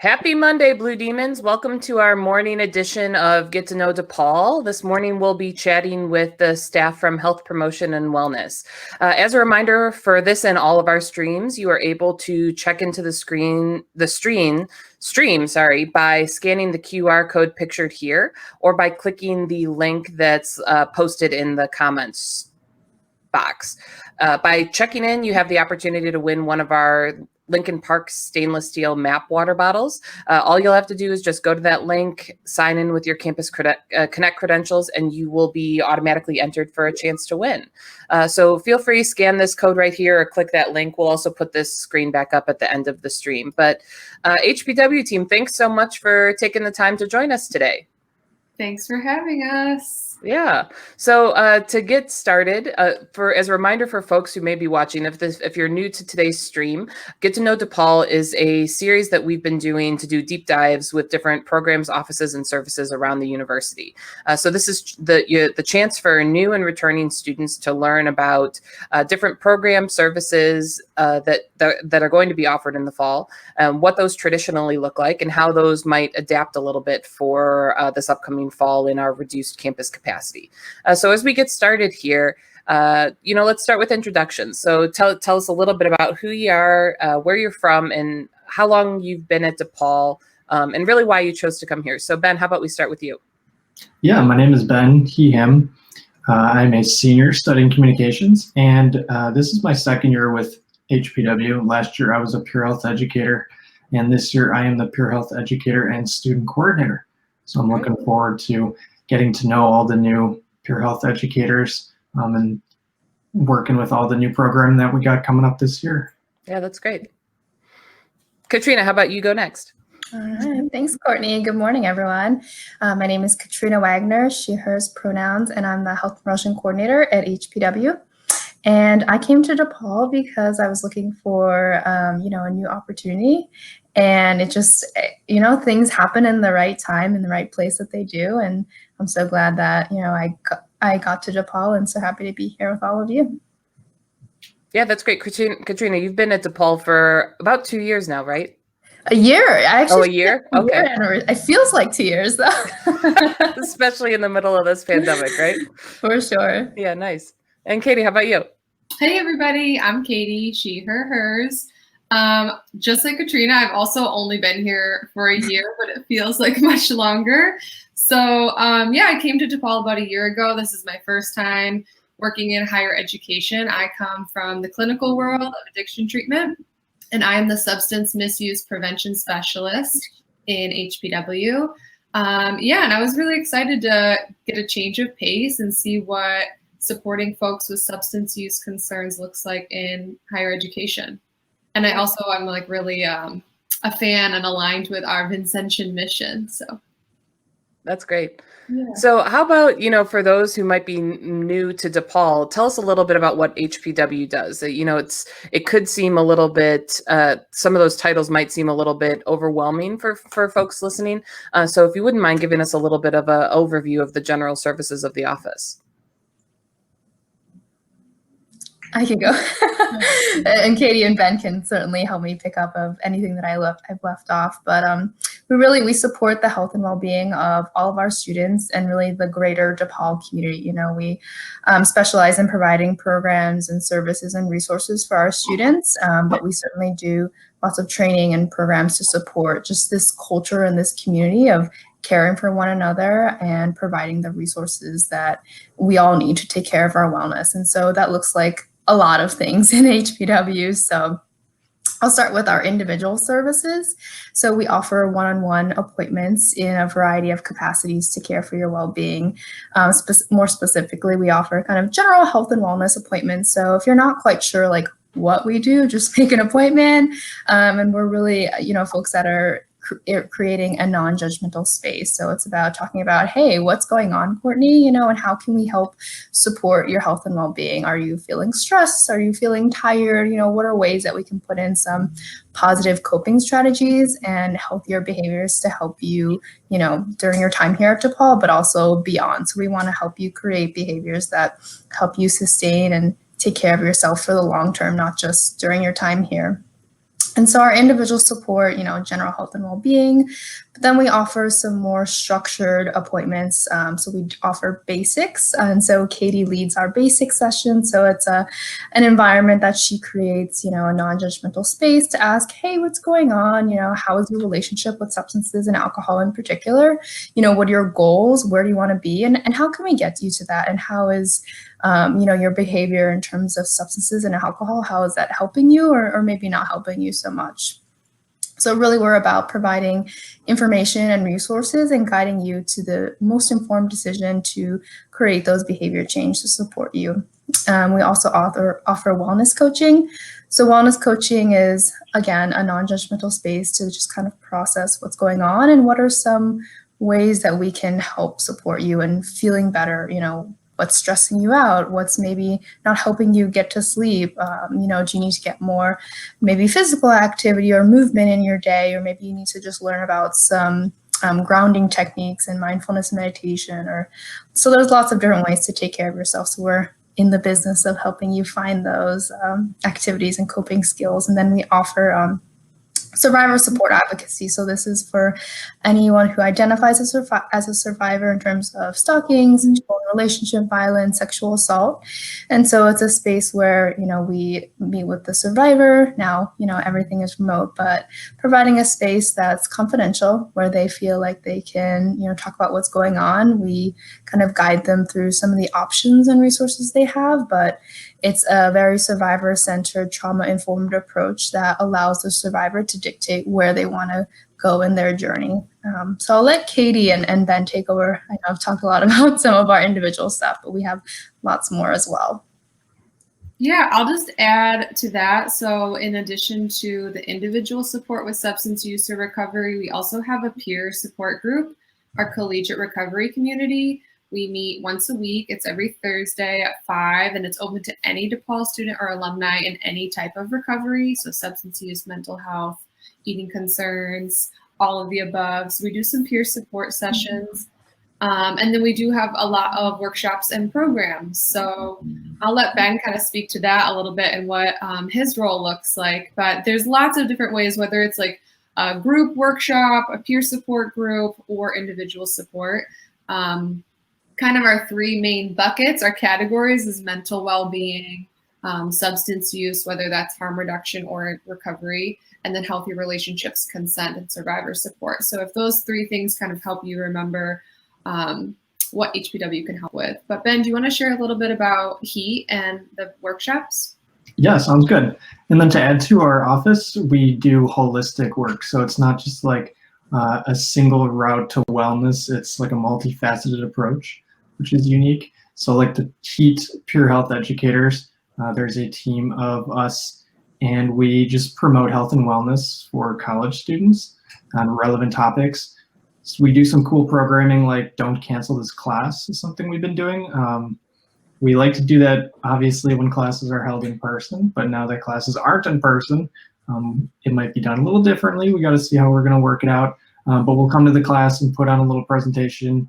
Happy Monday, Blue Demons. Welcome to our morning edition of Get to Know DePaul. This morning, we'll be chatting with the staff from Health Promotion and Wellness. As a reminder for this and all of our streams, you are able to check into the stream, by scanning the QR code pictured here or by clicking the link that's posted in the comments box. By checking in, you have the opportunity to win one of our Lincoln Park stainless steel map water bottles. All you'll have to do is just go to that link, sign in with your Campus Connect credentials, and you will be automatically entered for a chance to win. So feel free, scan this code right here or click that link. We'll also put this screen back up at the end of the stream. But HPW team, thanks so much for taking the time to join us today. Thanks for having us. Yeah. So to get started, as a reminder for folks who may be watching, if you're new to today's stream, Get to Know DePaul is a series that we've been doing to do deep dives with different programs, offices, and services around the university. So this is the chance for new and returning students to learn about different programs, services that are going to be offered in the fall, what those traditionally look like, and how those might adapt a little bit for this upcoming fall in our reduced campus capacity. So as we get started here, let's start with introductions. So tell us a little bit about who you are, where you're from, and how long you've been at DePaul, and really why you chose to come here. So Ben, how about we start with you? Yeah, my name is Ben, he, him. I'm a senior studying communications, and this is my second year with HPW. Last year I was a Pure Health educator, and this year I am the Pure Health educator and student coordinator. So I'm looking forward to getting to know all the new Pure Health educators and working with all the new programming that we got coming up this year. Yeah, that's great. Katrina, how about you go next? All right, thanks, Courtney. Good morning, everyone. My name is Katrina Wagner, she, hers pronouns, and I'm the Health Promotion Coordinator at HPW. And I came to DePaul because I was looking for, a new opportunity. And it just, things happen in the right time, in the right place that they do. And I'm so glad that, I got to DePaul and so happy to be here with all of you. Yeah, that's great. Katrina, you've been at DePaul for about 2 years now, right? A year. A year? Okay. It feels like 2 years, though. Especially in the middle of this pandemic, right? For sure. Yeah, nice. And Katie, how about you? Hey, everybody. I'm Katie, she, her, hers. Just like Katrina, I've also only been here for a year, but it feels like much longer. So I came to DePaul about a year ago. This is my first time working in higher education. I come from the clinical world of addiction treatment, and I am the substance misuse prevention specialist in HPW. And I was really excited to get a change of pace and see what supporting folks with substance use concerns looks like in higher education. And I also, I'm like really a fan and aligned with our Vincentian mission. So that's great. Yeah. So how about, for those who might be new to DePaul, tell us a little bit about what HPW does. It could seem a little bit, some of those titles might seem a little bit overwhelming for folks listening. So if you wouldn't mind giving us a little bit of an overview of the general services of the office. I can go. And Katie and Ben can certainly help me pick up of anything that I've left off. But we support the health and well-being of all of our students and really the greater DePaul community. We specialize in providing programs and services and resources for our students, but we certainly do lots of training and programs to support just this culture and this community of caring for one another and providing the resources that we all need to take care of our wellness. And so that looks like a lot of things in HPW. So I'll start with our individual services. So we offer one-on-one appointments in a variety of capacities to care for your well-being. More specifically, we offer kind of general health and wellness appointments. So if you're not quite sure like what we do, just make an appointment. And we're really, folks that are creating a non-judgmental space. So it's about talking about, hey, what's going on, Courtney, and how can we help support your health and well-being? Are you feeling stressed? Are you feeling tired? What are ways that we can put in some positive coping strategies and healthier behaviors to help you, during your time here at DePaul, but also beyond. So we want to help you create behaviors that help you sustain and take care of yourself for the long term, not just during your time here. And so our individual support, general health and well-being, but then we offer some more structured appointments. So we offer basics. And so Katie leads our basic session. So it's an environment that she creates, a non-judgmental space to ask, hey, what's going on? How is your relationship with substances and alcohol in particular? What are your goals? Where do you want to be? And how can we get you to that? And how is your behavior in terms of substances and alcohol, how is that helping you or maybe not helping you so much? So really we're about providing information and resources and guiding you to the most informed decision to create those behavior change to support you. We also offer wellness coaching. So wellness coaching is, again, a non-judgmental space to just kind of process what's going on and what are some ways that we can help support you in feeling better, what's stressing you out, what's maybe not helping you get to sleep. Do you need to get more maybe physical activity or movement in your day, or maybe you need to just learn about some grounding techniques and mindfulness meditation. So there's lots of different ways to take care of yourself. So we're in the business of helping you find those activities and coping skills. And then we offer survivor support advocacy. So this is for anyone who identifies as a survivor in terms of stalking, sexual relationship violence, sexual assault. And so it's a space where, we meet with the survivor. Now, everything is remote, but providing a space that's confidential where they feel like they can, talk about what's going on. We kind of guide them through some of the options and resources they have, but it's a very survivor-centered, trauma-informed approach that allows the survivor to dictate where they want to go in their journey. So I'll let Katie and Ben take over. I know I've talked a lot about some of our individual stuff, but we have lots more as well. Yeah, I'll just add to that. So in addition to the individual support with substance use or recovery, we also have a peer support group, our collegiate recovery community. We meet once a week. It's every Thursday at 5, and it's open to any DePaul student or alumni in any type of recovery. So substance use, mental health, eating concerns, all of the above. So we do some peer support sessions. And then we do have a lot of workshops and programs. So I'll let Ben kind of speak to that a little bit and what his role looks like. But there's lots of different ways, whether it's like a group workshop, a peer support group, or individual support. Kind of our 3 main buckets, our categories is mental well-being, substance use, whether that's harm reduction or recovery, and then healthy relationships, consent, and survivor support. So if those 3 things kind of help you remember what HPW can help with. But Ben, do you want to share a little bit about HEAT and the workshops? Yeah, sounds good. And then to add to our office, we do holistic work. So it's not just like a single route to wellness. It's like a multifaceted approach, which is unique. So like the HEAT Peer Health Educators, there's a team of us, and we just promote health and wellness for college students on relevant topics. So we do some cool programming like Don't Cancel This Class is something we've been doing. We like to do that obviously when classes are held in person, but now that classes aren't in person, it might be done a little differently. We got to see how we're going to work it out. But we'll come to the class and put on a little presentation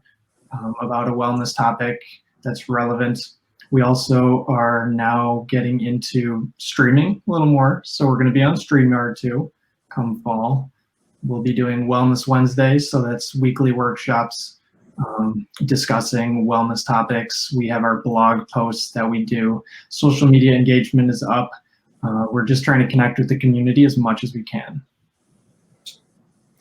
about a wellness topic that's relevant. We also are now getting into streaming a little more. So we're going to be on StreamYard too come fall. We'll be doing Wellness Wednesdays, so that's weekly workshops discussing wellness topics. We have our blog posts that we do. Social media engagement is up. We're just trying to connect with the community as much as we can.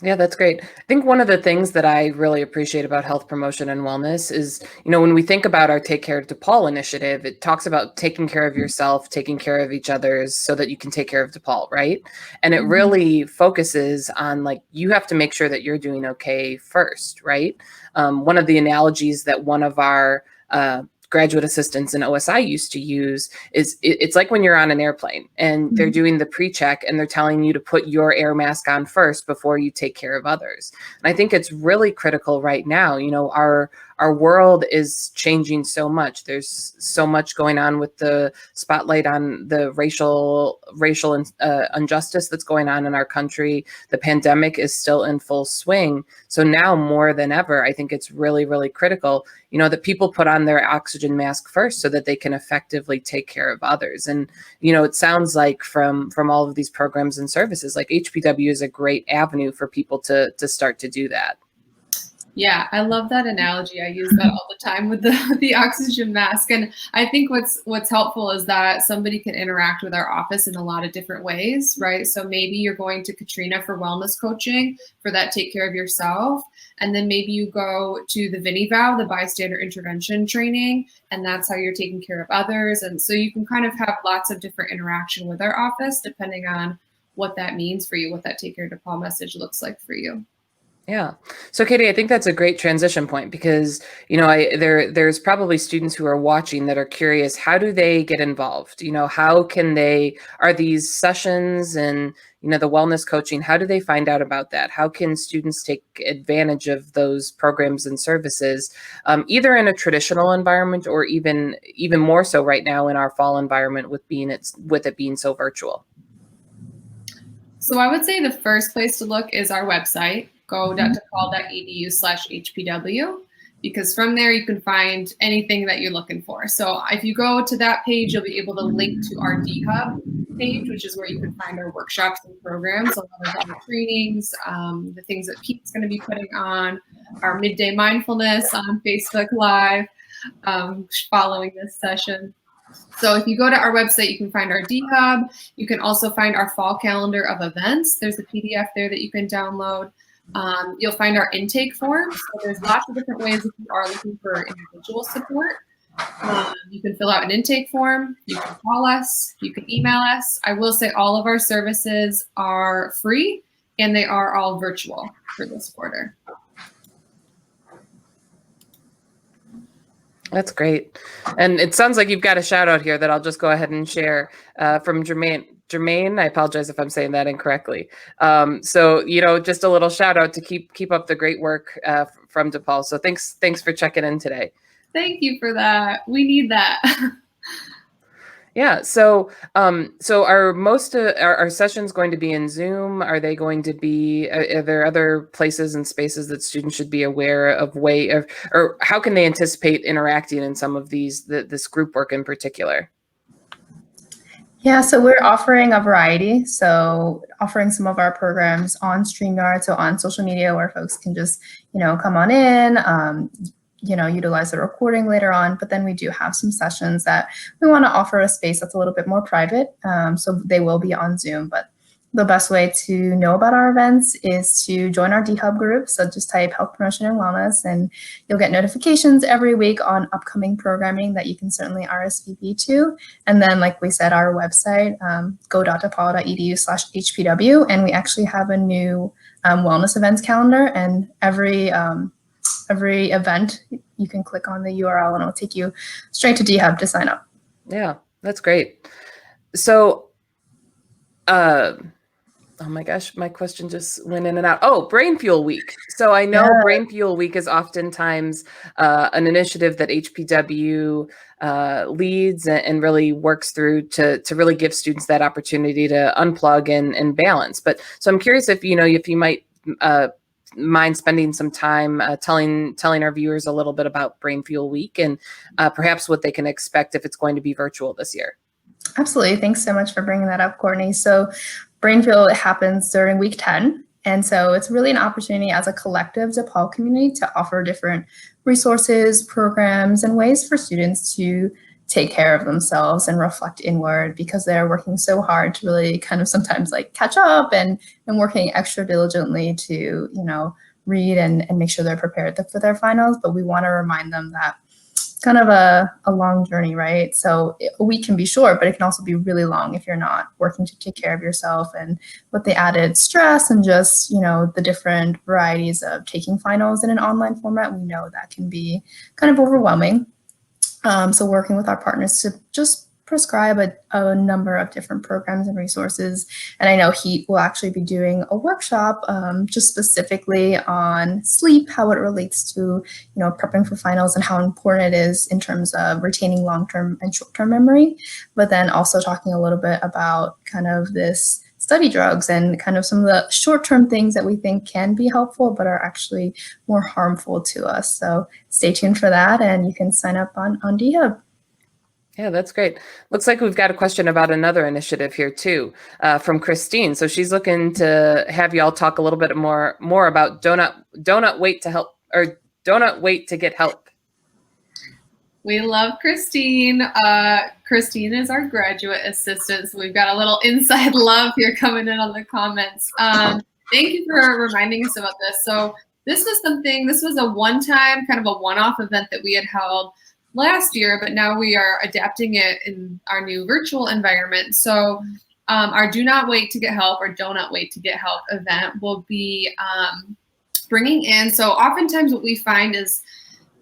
Yeah, that's great. I think one of the things that I really appreciate about health promotion and wellness is, when we think about our Take Care of DePaul initiative, it talks about taking care of yourself, taking care of each other's so that you can take care of DePaul, right? And it really focuses on you have to make sure that you're doing okay first, right? One of the analogies that one of our graduate assistants in OSI used to use is it's like when you're on an airplane and they're doing the pre-check and they're telling you to put your air mask on first before you take care of others. And I think it's really critical right now. Our our world is changing so much. There's so much going on with the spotlight on the racial injustice that's going on in our country. The pandemic is still in full swing. So now more than ever, I think it's really, really critical, that people put on their oxygen mask first so that they can effectively take care of others. And, it sounds like from all of these programs and services, like HPW is a great avenue for people to start to do that. Yeah, I love that analogy. I use that all the time with the oxygen mask. And I think what's helpful is that somebody can interact with our office in a lot of different ways, right? So maybe you're going to Katrina for wellness coaching, for that take care of yourself. And then maybe you go to the VINIVAL, the bystander intervention training, and that's how you're taking care of others. And so you can kind of have lots of different interaction with our office, depending on what that means for you, what that take care of DePaul message looks like for you. Yeah. So Katie, I think that's a great transition point because, there's probably students who are watching that are curious, how do they get involved? How can are these sessions and, the wellness coaching, how do they find out about that? How can students take advantage of those programs and services, either in a traditional environment or even more so right now in our fall environment with it being so virtual? So I would say the first place to look is our website, go.depaul.edu/HPW, because from there you can find anything that you're looking for. So if you go to that page, you'll be able to link to our D-Hub page, which is where you can find our workshops and programs, a lot of our trainings, the things that Pete's going to be putting on, our midday mindfulness on Facebook Live following this session. So if you go to our website, you can find our D-Hub. You can also find our fall calendar of events. There's a PDF there that you can download. You'll find our intake forms. So there's lots of different ways if you are looking for individual support. You can fill out an intake form. You can call us. You can email us. I will say all of our services are free and they are all virtual for this quarter. That's great. And it sounds like you've got a shout out here that I'll just go ahead and share from Jermaine. Jermaine, I apologize if I'm saying that incorrectly. So, just a little shout out to keep up the great work from DePaul. So thanks for checking in today. Thank you for that. We need that. Yeah. So are most of our sessions going to be in Zoom? Are they going to be? Are there other places and spaces that students should be aware of? Or how can they anticipate interacting in some of these this group work in particular? Yeah, so we're offering a variety. So offering some of our programs on StreamYard, so on social media where folks can just, come on in, utilize the recording later on. But then we do have some sessions that we want to offer a space that's a little bit more private. So they will be on Zoom, but the best way to know about our events is to join our D-Hub group. So just type health promotion and wellness and you'll get notifications every week on upcoming programming that you can certainly RSVP to. And then, like we said, our website, go.depaul.edu/HPW. And we actually have a new wellness events calendar, and every event you can click on the URL and it'll take you straight to D-Hub to sign up. Yeah, that's great. So, oh my gosh, my question just went in and out. Oh, Brain Fuel Week. So I know Brain Fuel Week is oftentimes an initiative that HPW leads and really works through to really give students that opportunity to unplug and balance. But so I'm curious if you might mind spending some time telling our viewers a little bit about Brain Fuel Week and perhaps what they can expect if it's going to be virtual this year. Absolutely. Thanks so much for bringing that up, Courtney. So Brain Fuel happens during week 10. And so it's really an opportunity as a collective DePaul community to offer different resources, programs, and ways for students to take care of themselves and reflect inward, because they're working so hard to really kind of sometimes like catch up and working extra diligently to, read and make sure they're prepared for their finals. But we want to remind them that kind of a long journey, right? So a week can be short, but it can also be really long if you're not working to take care of yourself. And with the added stress and just, the different varieties of taking finals in an online format, we know that can be kind of overwhelming. So working with our partners to just prescribe a number of different programs and resources. And I know Heat will actually be doing a workshop just specifically on sleep, how it relates to, prepping for finals and how important it is in terms of retaining long-term and short-term memory, but then also talking a little bit about kind of this study drugs and kind of some of the short-term things that we think can be helpful but are actually more harmful to us. So stay tuned for that, and you can sign up on DHub. Yeah, that's great. Looks like we've got a question about another initiative here too, from Christine. So she's looking to have y'all talk a little bit more about donut wait to help, or donut wait to get help. We love Christine. Christine is our graduate assistant, so we've got a little inside love here coming in on the comments. Thank you for reminding us about this. So this was a one-time, kind of a one-off event that we had held last year, but now we are adapting it in our new virtual environment. So our Do Not Wait to Get Help, or Donut Wait to Get Help event will be bringing in, so oftentimes what we find is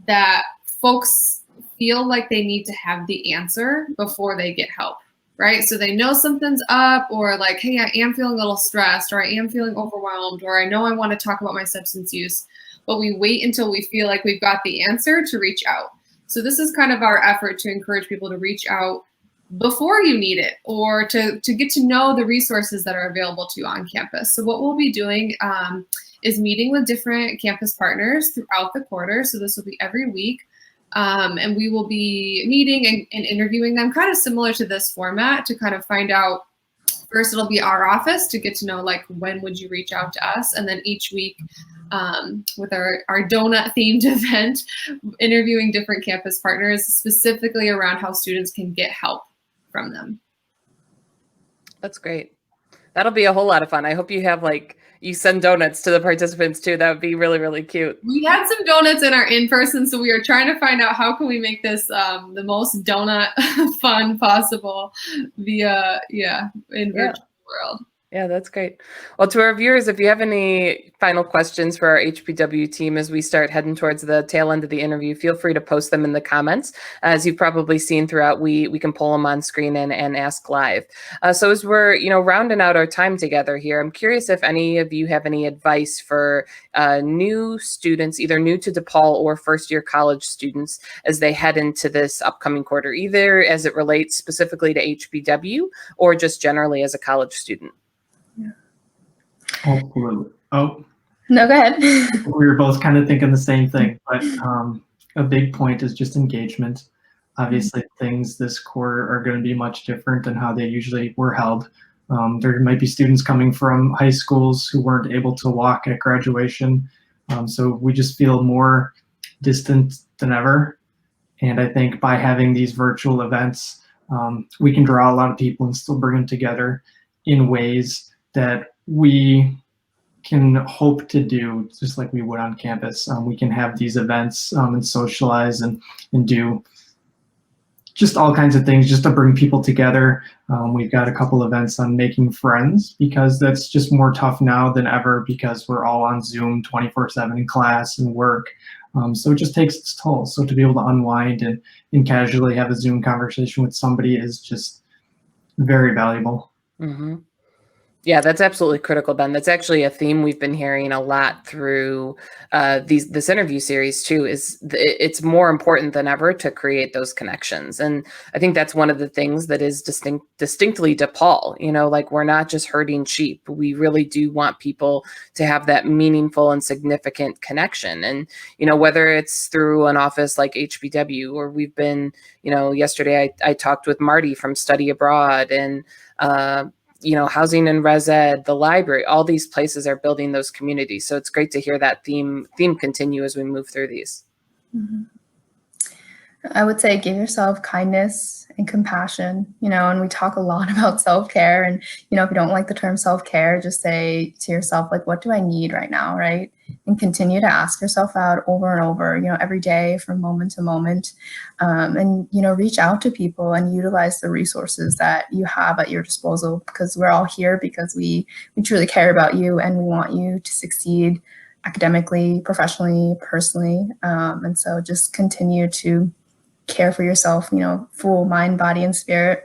that folks feel like they need to have the answer before they get help, right? So they know something's up, or like, hey, I am feeling a little stressed, or I am feeling overwhelmed, or I know I want to talk about my substance use, but we wait until we feel like we've got the answer to reach out. So this is kind of our effort to encourage people to reach out before you need it, or to get to know the resources that are available to you on campus. So what we'll be doing is meeting with different campus partners throughout the quarter. So this will be every week. And we will be meeting and interviewing them, kind of similar to this format, to kind of find out, first it'll be our office to get to know, like, when would you reach out to us? And then each week with our donut themed event, interviewing different campus partners specifically around how students can get help from them. That's great. That'll be a whole lot of fun. I hope you have you send donuts to the participants too. That would be really, really cute. We had some donuts in our in-person, so we are trying to find out how can we make this the most donut fun possible via, in virtual world. Yeah, that's great. Well, to our viewers, if you have any final questions for our HPW team as we start heading towards the tail end of the interview, feel free to post them in the comments. As you've probably seen throughout, we can pull them on screen and ask live. So as we're rounding out our time together here, I'm curious if any of you have any advice for new students, either new to DePaul or first-year college students, as they head into this upcoming quarter, either as it relates specifically to HPW or just generally as a college student. Oh, no, go ahead. We were both kind of thinking the same thing, but a big point is just engagement. Obviously, things this quarter are going to be much different than how they usually were held. There might be students coming from high schools who weren't able to walk at graduation, so we just feel more distant than ever. And I think by having these virtual events, we can draw a lot of people and still bring them together in ways that we can hope to do just like we would on campus. We can have these events and socialize and do just all kinds of things just to bring people together. We've got a couple events on making friends, because that's just more tough now than ever, because we're all on Zoom 24/7 in class and work. So it just takes its toll. So to be able to unwind and casually have a Zoom conversation with somebody is just very valuable. Mm-hmm. Yeah, that's absolutely critical, Ben. That's actually a theme we've been hearing a lot through this interview series too, is it's more important than ever to create those connections. And I think that's one of the things that is distinctly DePaul, we're not just herding sheep. We really do want people to have that meaningful and significant connection. And, whether it's through an office like HBW, or we've been, yesterday I talked with Marty from Study Abroad, and housing and res ed, the library, all these places are building those communities. So it's great to hear that theme continue as we move through these. Mm-hmm. I would say give yourself kindness and compassion, and we talk a lot about self-care, and, if you don't like the term self-care, just say to yourself, like, what do I need right now, right? And continue to ask yourself out over and over, every day from moment to moment, and, reach out to people and utilize the resources that you have at your disposal, because we're all here because we truly care about you, and we want you to succeed academically, professionally, personally. And so just continue to care for yourself, full mind, body, and spirit.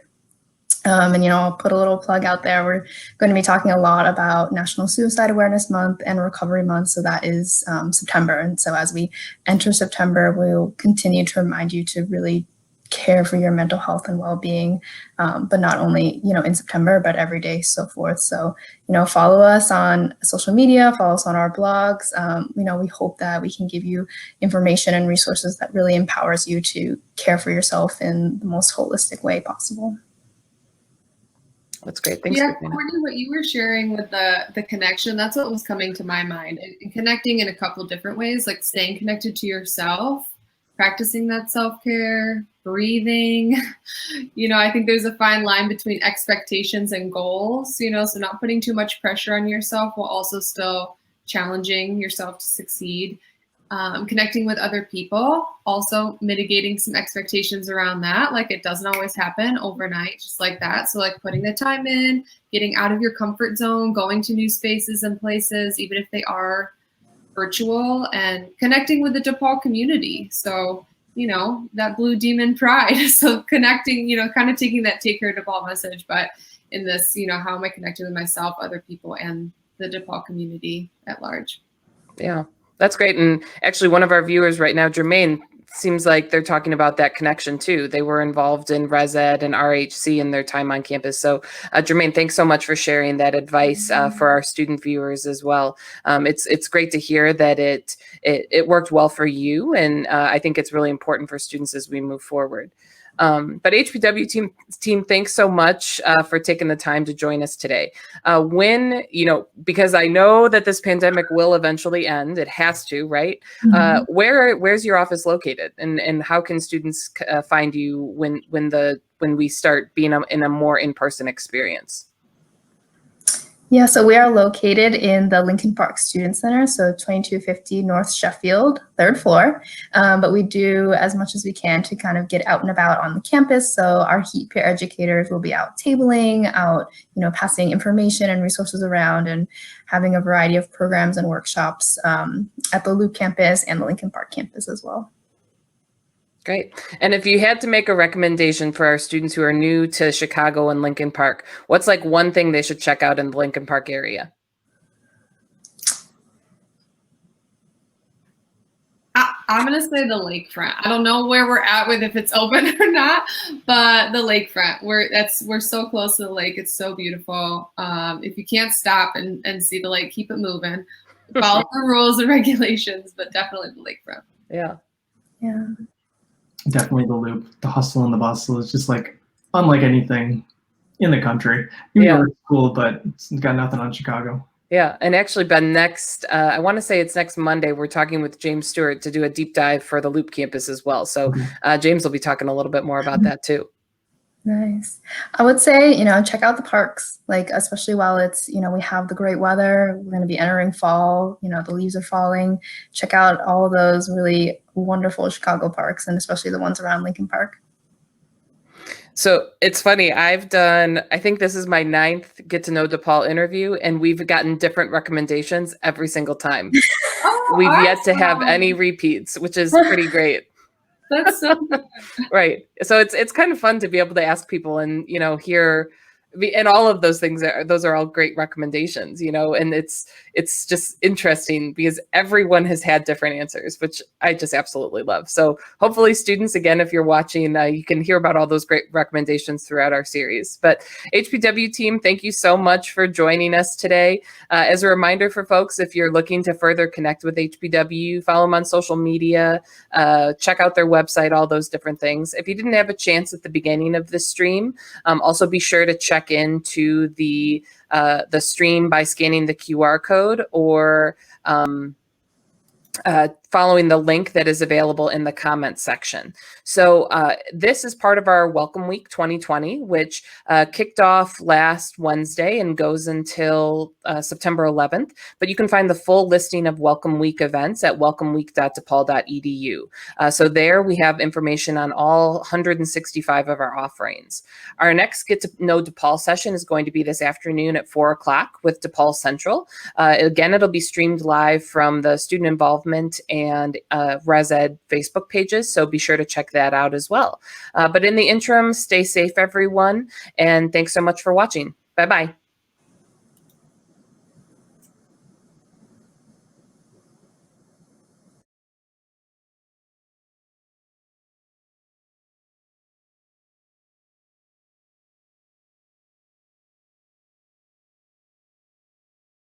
And, I'll put a little plug out there. We're going to be talking a lot about National Suicide Awareness Month and Recovery Month. So that is September. And so as we enter September, we'll continue to remind you to really care for your mental health and well-being, but not only, in September, but every day, so forth. So, follow us on social media, follow us on our blogs. We hope that we can give you information and resources that really empowers you to care for yourself in the most holistic way possible. That's great. Thanks. Yeah, Courtney, what you were sharing with the connection, that's what was coming to my mind. And connecting in a couple of different ways, like staying connected to yourself, practicing that self-care, breathing. I think there's a fine line between expectations and goals, so not putting too much pressure on yourself while also still challenging yourself to succeed. Connecting with other people, also mitigating some expectations around that. Like it doesn't always happen overnight, just like that. So like putting the time in, getting out of your comfort zone, going to new spaces and places, even if they are virtual, and connecting with the DePaul community. So, that Blue Demon pride. So connecting, kind of taking that Take Care DePaul message, but in this, how am I connecting with myself, other people, and the DePaul community at large? Yeah. That's great. And actually, one of our viewers right now, Jermaine, seems like they're talking about that connection too. They were involved in Res Ed and RHC in their time on campus. So Jermaine, thanks so much for sharing that advice for our student viewers as well. It's great to hear that it worked well for you. And I think it's really important for students as we move forward. But HPW team, thanks so much for taking the time to join us today. Because I know that this pandemic will eventually end, it has to, right? Mm-hmm. Where's your office located, and how can students find you when we start being in a more in-person experience? Yeah, so we are located in the Lincoln Park Student Center, so 2250 North Sheffield, 3rd floor. But we do as much as we can to kind of get out and about on the campus. So our heat peer educators will be out tabling, out, passing information and resources around, and having a variety of programs and workshops at the Loop campus and the Lincoln Park campus as well. Great. And if you had to make a recommendation for our students who are new to Chicago and Lincoln Park, what's like one thing they should check out in the Lincoln Park area? I'm going to say the lakefront. I don't know where we're at with if it's open or not, but the lakefront, we're so close to the lake. It's so beautiful. If you can't stop and see the lake, keep it moving. Follow the rules and regulations, but definitely the lakefront. Yeah. Yeah. Definitely the Loop. The hustle and the bustle is just like unlike anything in the country. New York's cool, but it's got nothing on Chicago. Yeah, and actually, Ben, next, I want to say it's next Monday, we're talking with James Stewart to do a deep dive for the Loop campus as well. So James will be talking a little bit more about that too. Nice. I would say, check out the parks, like, especially while it's, we have the great weather, we're going to be entering fall, the leaves are falling. Check out all those really wonderful Chicago parks, and especially the ones around Lincoln Park. So it's funny, I think this is my 9th Get to Know DePaul interview, and we've gotten different recommendations every single time. We've yet to have any repeats, which is pretty great. That's so good. Right. So it's kind of fun to be able to ask people and, hear, and all of those things, those are all great recommendations, and it's just interesting because everyone has had different answers, which I just absolutely love. So hopefully students, again, if you're watching, you can hear about all those great recommendations throughout our series. But HPW team, thank you so much for joining us today. As a reminder for folks, if you're looking to further connect with HPW, follow them on social media, check out their website, all those different things. If you didn't have a chance at the beginning of this stream, also be sure to check into the stream by scanning the QR code or following the link that is available in the comments section. So this is part of our Welcome Week 2020, which kicked off last Wednesday and goes until September 11th. But you can find the full listing of Welcome Week events at welcomeweek.depaul.edu. So there we have information on all 165 of our offerings. Our next Get to Know DePaul session is going to be this afternoon at 4 o'clock with DePaul Central. Again, it'll be streamed live from the Student Involvement and Res Ed Facebook pages. So be sure to check that out as well. But in the interim, stay safe, everyone. And thanks so much for watching. Bye-bye.